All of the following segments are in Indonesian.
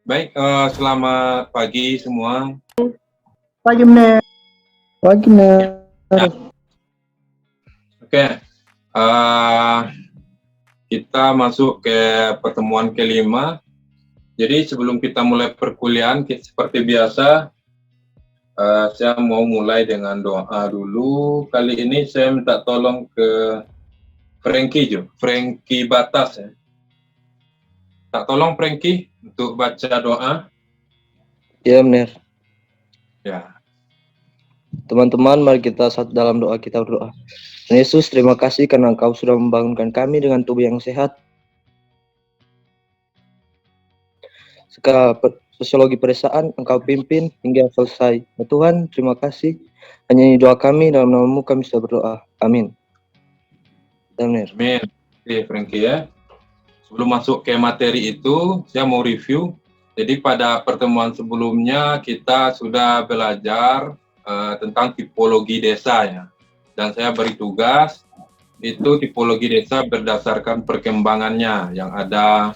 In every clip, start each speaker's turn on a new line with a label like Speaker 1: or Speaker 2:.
Speaker 1: Baik, selamat pagi semua.
Speaker 2: Pagi bener. Pagi bener.
Speaker 1: Ya, oke. Eh, kita masuk ke pertemuan kelima. Jadi sebelum kita mulai perkuliahan, seperti biasa, saya mau mulai dengan doa dulu. Kali ini saya minta tolong ke Frankie Batas ya. Tak tolong Frankie untuk baca doa.
Speaker 2: Ya bener.
Speaker 1: Ya.
Speaker 2: Teman-teman, mari kita dalam doa kita berdoa. Yesus, terima kasih karena Engkau sudah membangunkan kami dengan tubuh yang sehat. Segala sosiologi pedesaan Engkau pimpin hingga selesai. Ya Tuhan, terima kasih. Hanya ini doa kami, dalam nama-Mu kami sudah berdoa. Amin. Ya bener.
Speaker 1: Amin. Oke, Frankie ya. Sebelum masuk ke materi itu, saya mau review. Jadi pada pertemuan sebelumnya kita sudah belajar tentang tipologi desa ya. Dan saya beri tugas itu tipologi desa berdasarkan perkembangannya yang ada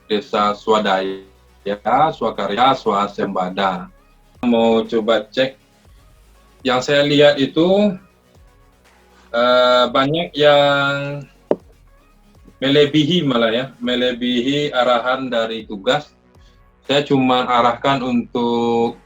Speaker 1: desa swadaya, swakarya, swasembada. Mau coba cek. Yang saya lihat itu banyak yang melebihi arahan dari tugas. Saya cuma arahkan untuk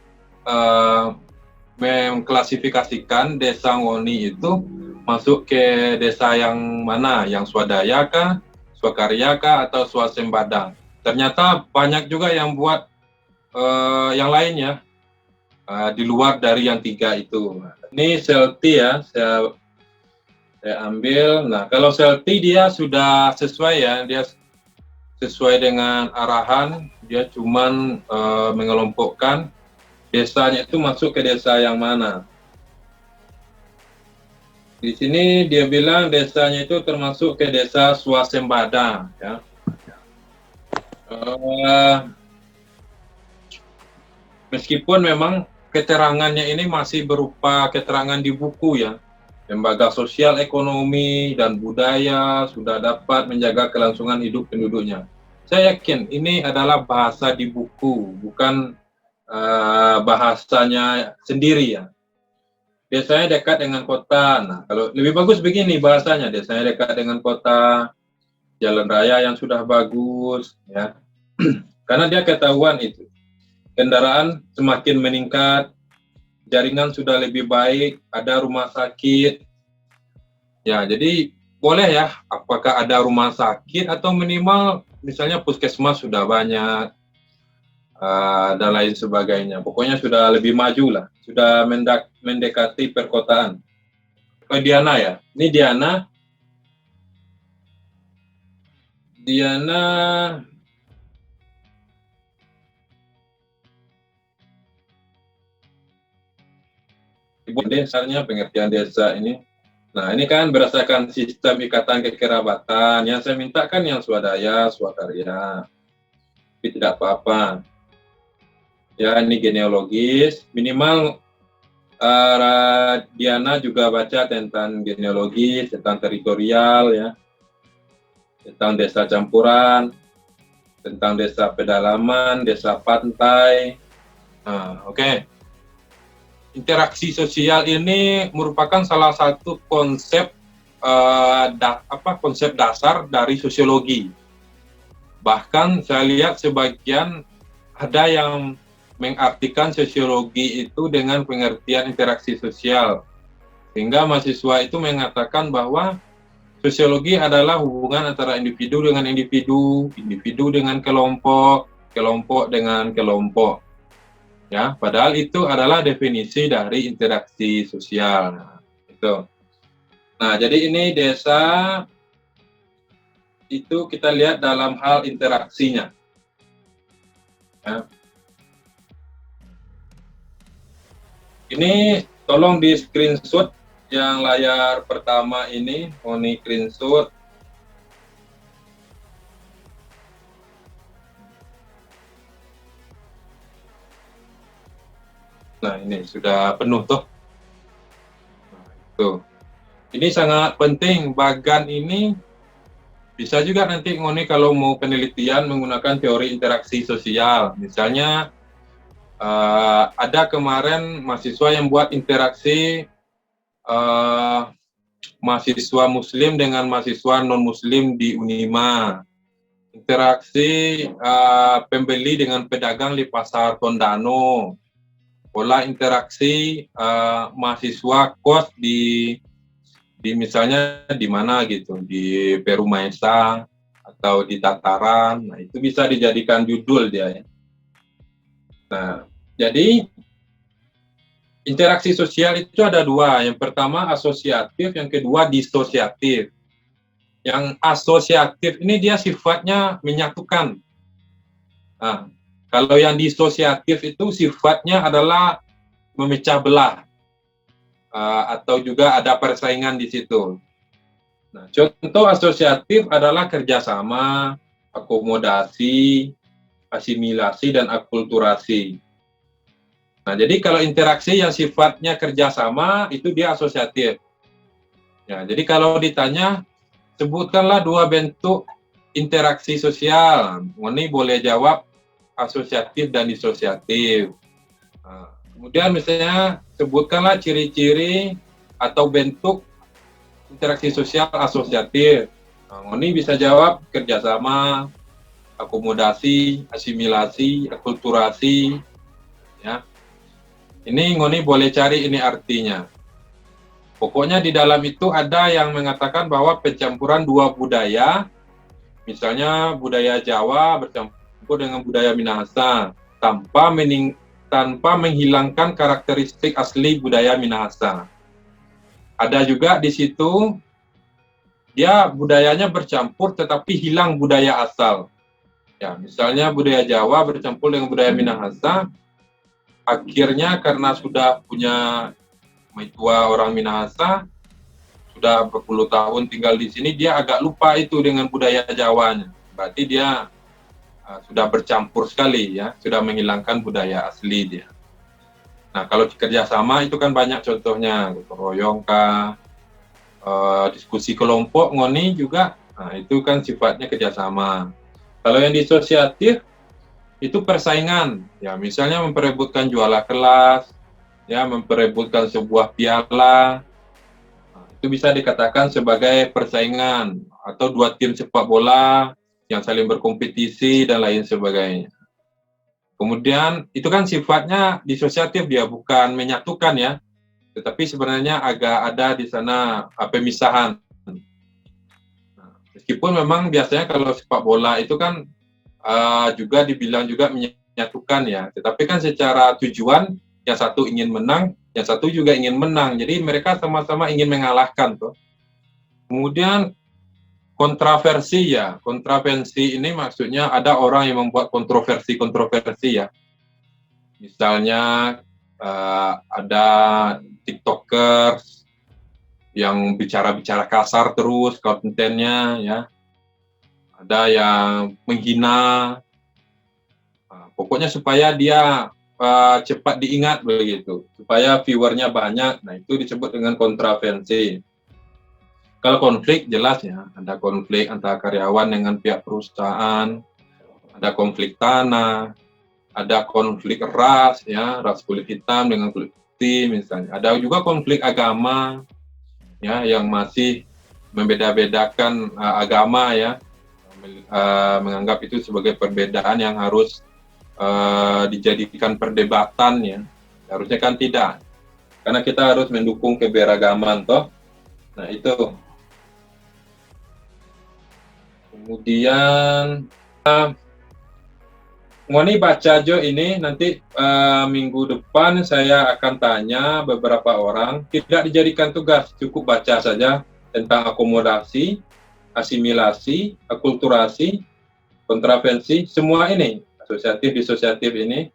Speaker 1: mengklasifikasikan desa Ngoni itu masuk ke desa yang mana, yang swadaya kah, swakarya kah, atau swasembada. Ternyata banyak juga yang buat yang lainnya di luar dari yang tiga itu. Ini Selti ya, saya ambil. Nah, kalau Selti dia sudah sesuai ya, dia sesuai dengan arahan, dia cuman mengelompokkan desanya itu masuk ke desa yang mana. Di sini dia bilang desanya itu termasuk ke desa swasembada ya. Meskipun memang keterangannya ini masih berupa keterangan di buku ya. Lembaga sosial, ekonomi, dan budaya sudah dapat menjaga kelangsungan hidup penduduknya. Saya yakin ini adalah bahasa di buku, bukan bahasanya sendiri ya. Desanya dekat dengan kota. Nah, kalau lebih bagus begini bahasanya, desanya dekat dengan kota, jalan raya yang sudah bagus, ya. Karena dia ketahuan itu. Kendaraan semakin meningkat, jaringan sudah lebih baik, ada rumah sakit. Ya, jadi boleh ya, apakah ada rumah sakit atau minimal misalnya puskesmas sudah banyak, dan lain sebagainya. Pokoknya sudah lebih maju lah, sudah mendekati perkotaan. Diana ya, ini Diana ibu desanya pengertian desa ini. Nah, ini kan berdasarkan sistem ikatan kekerabatan. Yang saya minta kan yang swadaya, swakarya. Tapi tidak apa-apa. Ya, ini genealogis. Minimal Diana juga baca tentang genealogis, tentang teritorial, ya, tentang desa campuran, tentang desa pedalaman, desa pantai. Oke. Interaksi sosial ini merupakan salah satu konsep konsep dasar dari sosiologi. Bahkan saya lihat sebagian ada yang mengartikan sosiologi itu dengan pengertian interaksi sosial. Sehingga mahasiswa itu mengatakan bahwa sosiologi adalah hubungan antara individu dengan individu, individu dengan kelompok, kelompok dengan kelompok. Ya, padahal itu adalah definisi dari interaksi sosial. Nah, itu. Nah, jadi ini desa itu kita lihat dalam hal interaksinya. Ya. Ini tolong di screenshot yang layar pertama ini, Oni screenshot. Nah, ini sudah penuh tuh. Nah, itu. Ini sangat penting, bagan ini Bisa juga nanti ngoni kalau mau penelitian menggunakan teori interaksi sosial. Misalnya ada kemarin mahasiswa yang buat interaksi mahasiswa Muslim dengan mahasiswa non-Muslim di Unima. Interaksi pembeli dengan pedagang di pasar Tondano. Pola interaksi mahasiswa kos di misalnya di mana gitu, di Peru Maesa atau di Dataran. Nah, itu bisa dijadikan judul dia ya. Nah, jadi interaksi sosial itu ada dua. Yang pertama asosiatif, yang kedua disosiatif. Yang asosiatif ini dia sifatnya menyatukan. Nah, kalau yang disosiatif itu sifatnya adalah memecah belah atau juga ada persaingan di situ. Nah, contoh asosiatif adalah kerjasama, akomodasi, asimilasi, dan akulturasi. Nah, jadi kalau interaksi yang sifatnya kerjasama itu dia asosiatif. Ya, jadi kalau ditanya, sebutkanlah dua bentuk interaksi sosial. Ini boleh jawab asosiatif dan disosiatif. Nah, kemudian misalnya sebutkanlah ciri-ciri atau bentuk interaksi sosial asosiatif. Nah, ini bisa jawab kerjasama, akomodasi, asimilasi, akulturasi. Ya, ini Ngoni boleh cari ini artinya. Pokoknya di dalam itu ada yang mengatakan bahwa pencampuran dua budaya, misalnya budaya Jawa bercampur dengan budaya Minahasa, tanpa menghilangkan karakteristik asli budaya Minahasa. Ada juga di situ dia budayanya bercampur tetapi hilang budaya asal. Ya, misalnya budaya Jawa bercampur dengan budaya Minahasa, akhirnya karena sudah punya tua orang Minahasa, sudah berpuluh tahun tinggal di sini, dia agak lupa itu dengan budaya Jawanya. Berarti dia sudah bercampur sekali ya, sudah menghilangkan budaya asli dia. Nah, kalau kerjasama itu kan banyak contohnya, gotong royong kah, diskusi kelompok, ngoni juga, nah itu kan sifatnya kerjasama. Kalau yang disosiatif, itu persaingan, ya misalnya memperebutkan juara kelas, ya memperebutkan sebuah piala, nah, itu bisa dikatakan sebagai persaingan, atau dua tim sepak bola yang saling berkompetisi dan lain sebagainya. Kemudian itu kan sifatnya disosiatif, dia bukan menyatukan ya, tetapi sebenarnya agak ada di sana pemisahan. Nah, meskipun memang biasanya kalau sepak bola itu kan juga dibilang juga menyatukan ya, tetapi kan secara tujuan yang satu ingin menang, yang satu juga ingin menang, jadi mereka sama-sama ingin mengalahkan tuh. Kemudian kontroversi ya, kontroversi ini maksudnya ada orang yang membuat kontroversi ya, misalnya ada tiktokers yang bicara-bicara kasar terus kontennya ya, ada yang menghina. Nah, pokoknya supaya dia cepat diingat begitu, supaya viewernya banyak. Nah, itu disebut dengan kontroversi. Kalau konflik jelas ya, ada konflik antara karyawan dengan pihak perusahaan, ada konflik tanah, ada konflik ras ya, ras kulit hitam dengan kulit putih misalnya. Ada juga konflik agama ya, yang masih membeda-bedakan agama ya, menganggap itu sebagai perbedaan yang harus dijadikan perdebatan ya. Harusnya kan tidak, karena kita harus mendukung keberagaman toh. Nah itu. Kemudian Ngoni baca Jo ini nanti minggu depan saya akan tanya beberapa orang, tidak dijadikan tugas, cukup baca saja tentang akomodasi, asimilasi, akulturasi, kontravensi, semua ini, asosiatif, disosiatif ini.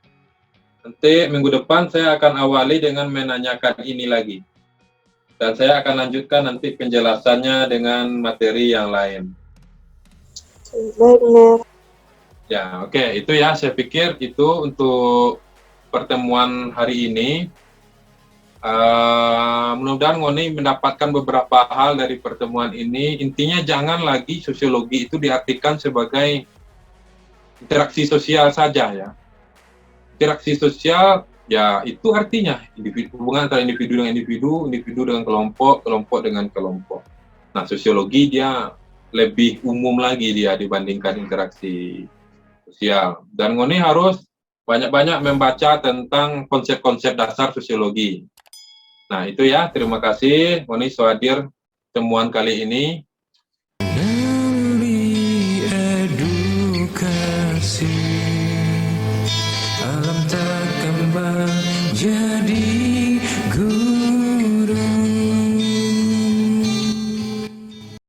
Speaker 1: Nanti minggu depan saya akan awali dengan menanyakan ini lagi. Dan saya akan lanjutkan nanti penjelasannya dengan materi yang lain.
Speaker 3: Benar.
Speaker 1: Ya, oke. Itu ya, saya pikir itu untuk pertemuan hari ini. Mudah-mudahan Ngoni mendapatkan beberapa hal dari pertemuan ini. Intinya jangan lagi sosiologi itu diartikan sebagai interaksi sosial saja ya. Interaksi sosial ya itu artinya hubungan antara individu dengan individu, individu dengan kelompok, kelompok dengan kelompok. Nah, sosiologi dia lebih umum lagi dia dibandingkan interaksi sosial. Dan Ngoni harus banyak-banyak membaca tentang konsep-konsep dasar sosiologi. Nah, itu ya. Terima kasih Ngoni sudah hadir temuan kali ini.